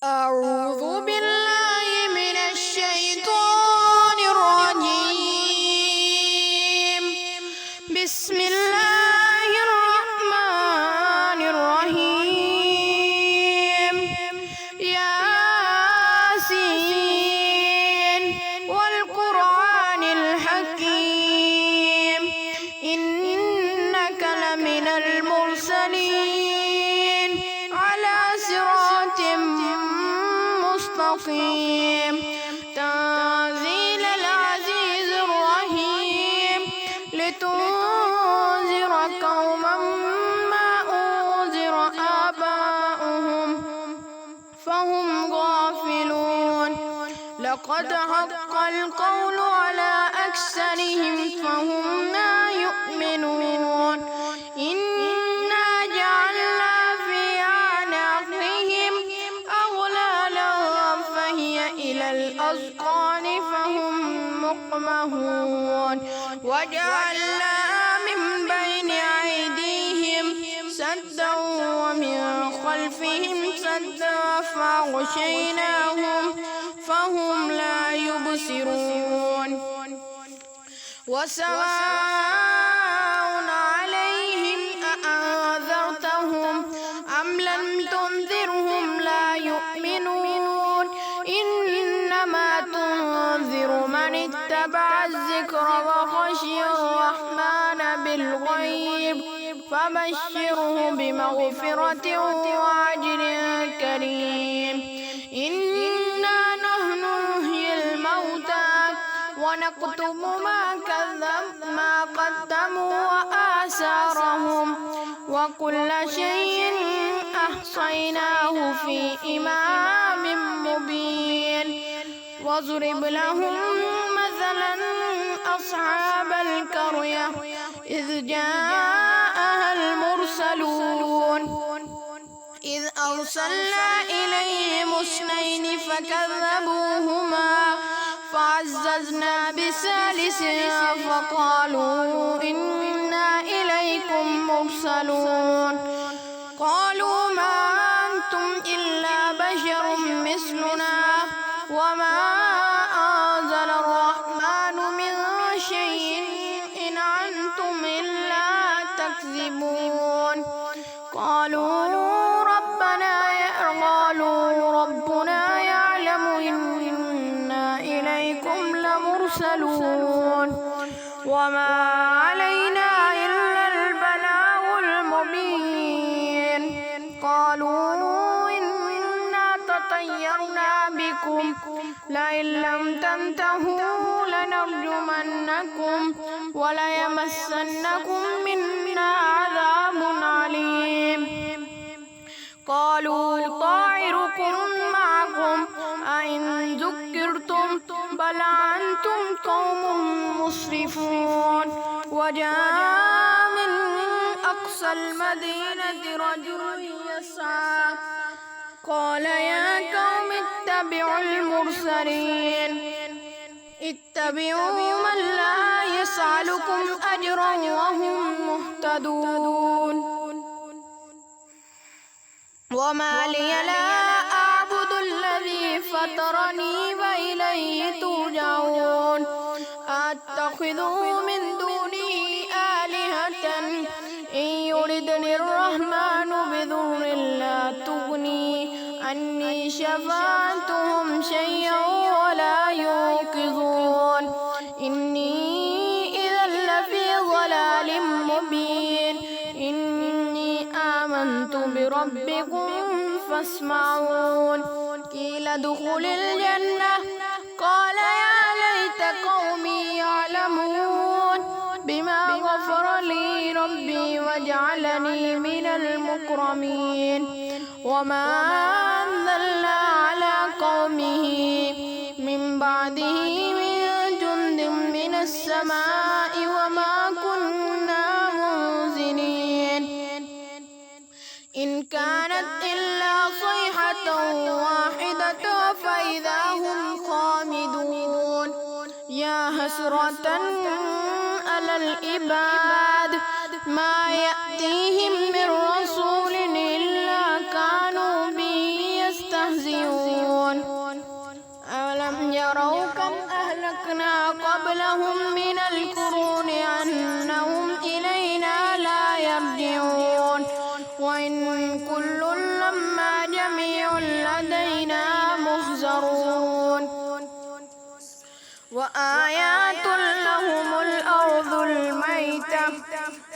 أعوذ بالله من الشيطان الرجيم. بسم الله الرحمن الرحيم. ياسين والقرآن الحكيم إنك لمن المرسلين على صراط مستقيم. تنزيل العزيز الرحيم لتنذر قوما ما أنذر آباؤهم فهم غافلون. لقد حق القول على أكثرهم فهم لا يؤمنون. إنا جعلنا في أعناقهم أغلالا فهي إلى الأذقان فهم مقمحون. وجعلنا من بين أيديهم سدا ومن خلفهم سدا فأغشيناهم فهم لا يبصرون. وسواء عليهم أأنذرتهم أم لم تنذرهم لا يؤمنون. إنما تنذر من اتبع الذكر وخشي الرحمن بالغيب فبشره بمغفرة وأجر كريم. إنا نحن نحيي الموتى ونكتب ما قدموا وآثارهم وكل شيء أحصيناه في إمام مبين. واضرب لهم مثلا أصحاب القرية إذ جاءها المرسلون إذ أرسلنا إليهم اثنين فكذبوهما فعززنا بثالث فقالوا إنا إليكم مرسلون. قالوا ما أنتم إلا بشر مثلنا وما أنزل الرحمن من شيء إن أنتم إلا تكذبون. قالوا ربنا يعلم إنا إليكم لمرسلون وما علينا إلا البلاغ المبين. قالوا إنا تطيرنا بكم لئن لم تنتهوا لنرجمنكم وليمسنكم منا عذاب عليم. قالوا طائركم معكم أئن ذكرتم بل أنتم قوم مسرفون. وجاء من أقصى المدينة رجل يسعى قال يا قوم اتبعوا المرسلين اتبعوا من لا يسألكم أجرا وهم مهتدون. وما لي لا أعبد الذي فطرني وإليه ترجعون. أتخذ من دونه آلهة إن يردني الرحمن بضر لا تغني عني شفاعتهم شيئا ولا ينقذون. إني إذا لفي ضلال مبين. إني آمنت بربكم فاسمعون. قيل ادخل الجنة قال يا ليت قومي يعلمون بما غفر لي ربي وجعلني من المكرمين. وما أنزلنا على قومه من بعده من جند من السماء وما كنا منزلين. إن كانت إلا صيحة واحدة فإذا هم خامدون. يا حسرة على العباد ما يأتيهم من رسول إلا كانوا به يستهزئون. يستهزئون أولم يروا كم أهلكنا قبلهم من القرون أنهم إلينا لا يرجعون وإن كل لما جميع لدينا محضرون وآيات لهم الأرض الميتة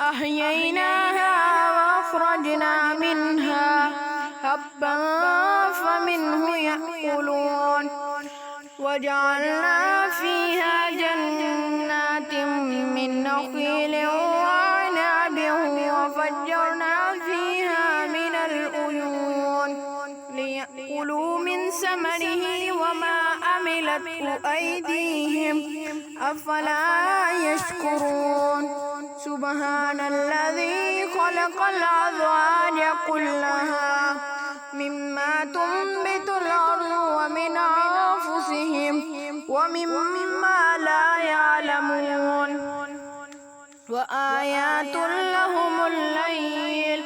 أحييناها وأخرجنا منها حبا فمنه يأكلون وجعلنا فيها جنات من نخيل وعنب وفجرنا فيها من العيون ليأكلوا من ثمره وما عملته أيديهم أفلا يشكرون سبحان الذي خلق الأزواج كلها مما تنبت الأرض ومن أنفسهم ومما لا يعلمون وآيات لهم الليل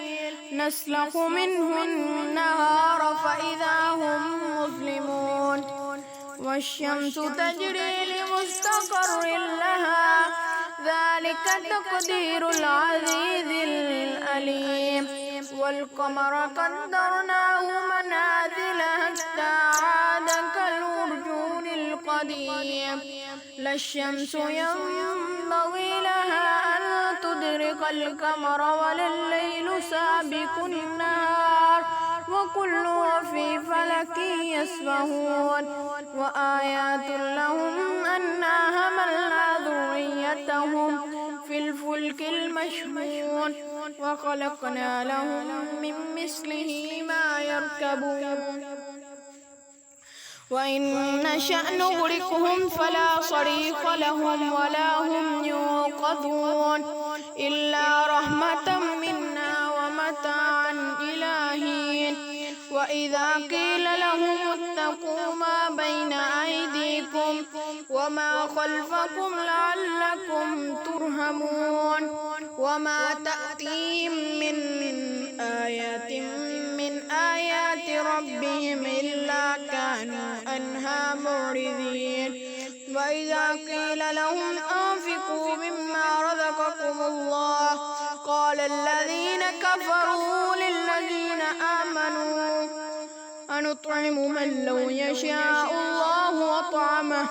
نسلخ منه النهار فإذا هم مظلمون والشمس تجري لمستقر لها ذلك تقدير العزيز العليم والقمر قدرناه منازل حتى عاد كالعرجون القديم لا الشمس ينبغي لها أن تدرك القمر ولا الليل سابق النهار وكل في فلك يسبحون وآيات لهم أنا حملنا ذريتهم في الفلك المشحون وخلقنا لهم من مثله ما يركبون وإن نشأ نغرقهم فلا صريخ لهم ولا هم ينقذون إلا رحمة منا ومتاعا إلى حين وإذا قيل لهم اتقوا ما بين أيديكم وما خلفكم لعلكم ترحمون وما تأتيهم من آيات من آيات ربهم إلا كانوا عنها معرضين وإذا قيل لهم أنفقوا مما رزقكم الله قال الذين كفروا للذين آمنوا أنطعم من لو يشاء الله أطعمه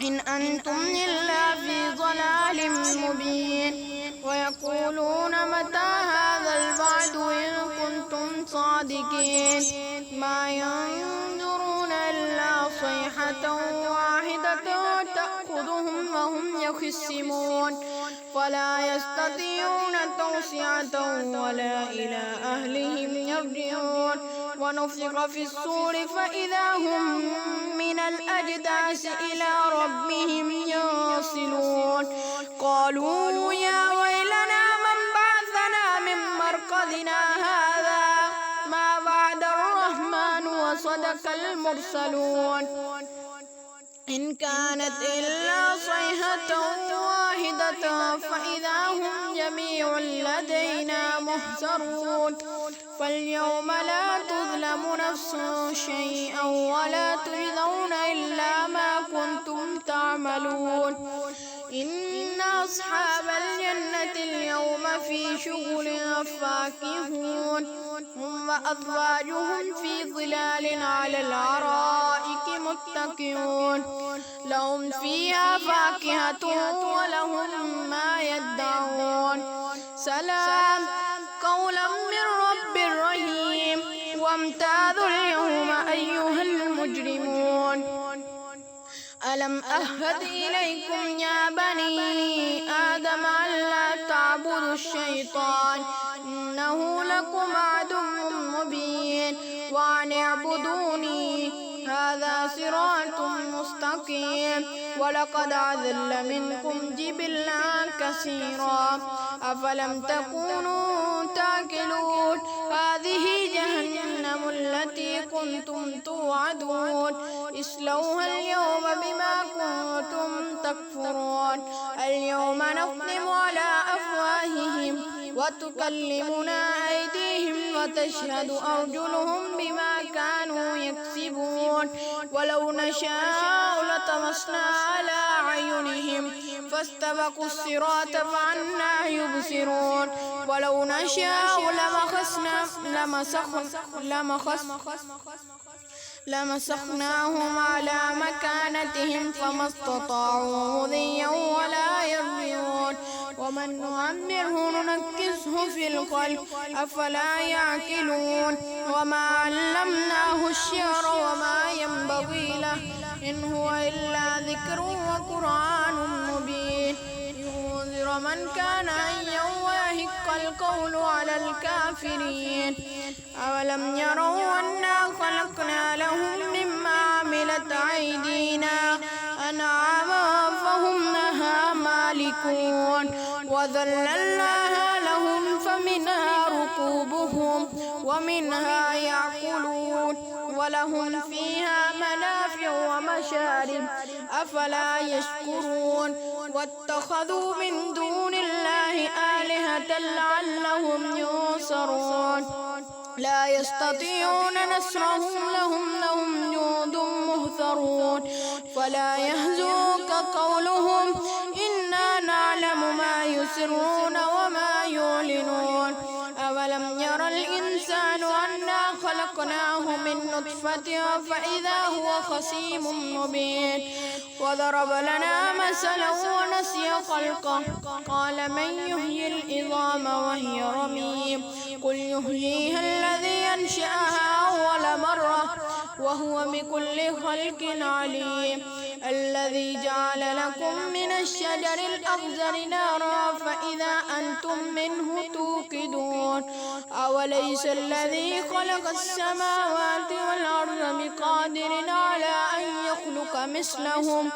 إن أنتم إلا في ضلال مبين ويقولون متى هذا الوعد إن كنتم صادقين ما ينظرون إلا صيحة واحدة تأخذهم وهم يخصمون فلا يستطيعون توصية ولا إلى أهلهم يرجعون ونفخ في الصور فإذا هم من الأجداث إلى ربهم ينسلون قالوا يا ويلنا من بعثنا من مرقدنا هذا ما وعد الرحمن وصدق المرسلون إن كانت إلا صيحة واحدة فإذا هم جميع لدينا محضرون فاليوم لا تظلم نفس شيئا ولا تجزون إلا ما كنتم تعملون إن أصحاب الجنة اليوم في شغل فاكهون هم وأزواجهم في ظلال على الأرائك متكئون لهم فيها فاكهة ولهم ما يدعون سلام قولا من رب رحيم وامتازوا اليوم أيها المجرمون ألم أهد إليكم يا بني آدم ألا تعبدوا الشيطان إنه لكم عدو مبين وأن اعبدوني هذا صراط مستقيم ولقد أضل منكم جبلا كثيرا أفلم تكونوا تعقلون هذه جهنم التي كنتم توعدون اصلوها اليوم بما كنتم تكفرون اليوم نختم على أفواههم وتكلمنا أيديهم وتشهد أرجلهم بما كانوا يكسبون فطمسنا على أعينهم فاستبقوا الصراط فأنى يبصرون ولو نشاء لمسخناهم على مكانتهم فما استطاعوا مضيا ولا يرجعون ومن نعمره ننكسه في الخلق أفلا يعقلون وما علمناه الشعر وما ينبغي له إن هو إلا ذكر وقرآن مبين لينذر من كان حيا ويحق القول على الكافرين أولم يروا أنا خلقنا لهم مما عملت أيدينا أنعاما فهم لها مالكون وذللناها لهم فمنها ركوبهم ومنها يأكلون ولهم فيها منافع ومشارب أفلا يشكرون واتخذوا من دون الله آلهة لعلهم ينصرون لا يستطيعون نصرهم لهم جند مهترون فلا يهزوك قولهم إنا نعلم ما يسرون وما يعلنون أولم ير الإنسان أنا خلقناه من نطفة فإذا هو خصيم مبين وضرب لنا مثلا ونسي خلقه قال من يحيي العظام وهي رميم قل يحييها الذي أنشأها أول مرة وهو بكل خلق عليم الذي جعل لكم من الشجر الأخضر نارا فإذا أنتم منه توقدون أوليس الذي خلق السماوات والأرض بقادر على أن يخلق مثلهم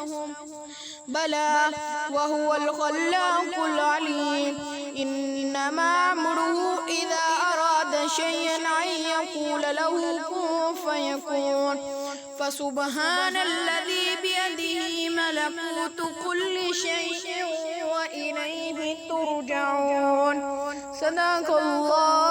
بلى وهو الخلاق العليم إنما أمره إذا أراد شيئا أن يقول له كن فيكون فسبحان الذي بيده ملكوت كل شيء وإليه ترجعون صدق الله